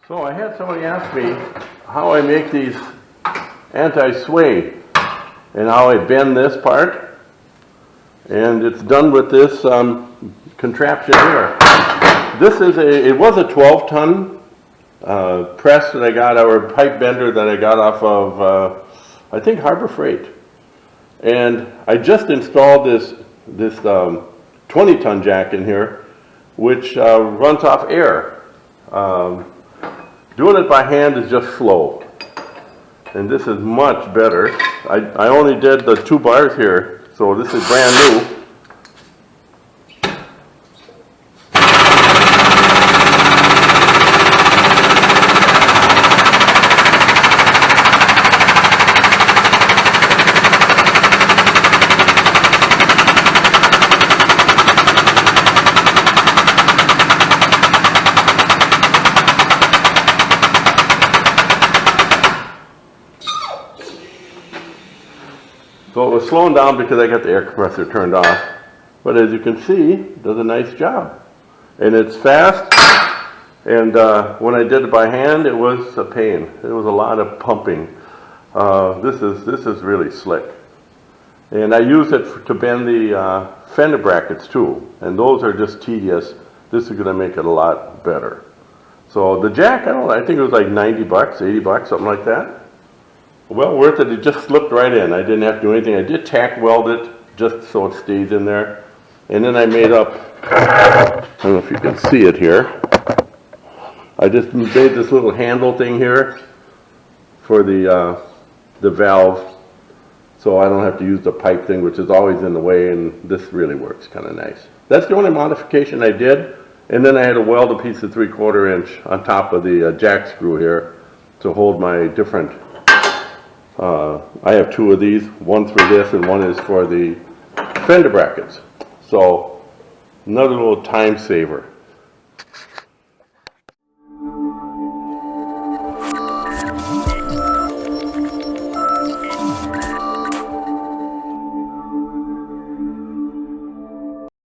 So I had somebody ask me how I make these anti-sway and how I bend this part, and it's done with this contraption here. This is it was a 12-ton press that I got, or pipe bender that I got off of I think Harbor Freight, and I just installed this 20-ton jack in here, which runs off air. Doing it by hand is just slow, and this is much better. I only did the 2 bars here, so this is brand new. So it was slowing down because I got the air compressor turned off. But as you can see, it does a nice job. And it's fast. And when I did it by hand, it was a pain. It was a lot of pumping. This is really slick. And I use it to bend the fender brackets too. And those are just tedious. This is going to make it a lot better. So the jack, I think it was like 90 bucks, 80 bucks, something like that. Well worth it. It just slipped right in. I didn't have to do anything. I did tack weld it just so it stays in there. And then I made up, I don't know if you can see it here. I just made this little handle thing here for the valve, so I don't have to use the pipe thing, which is always in the way, and this really works kind of nice. That's the only modification I did. And then I had to weld a piece of 3/4 inch on top of the jack screw here to hold my different I have 2 of these, one for this and one is for the fender brackets. So another little time saver.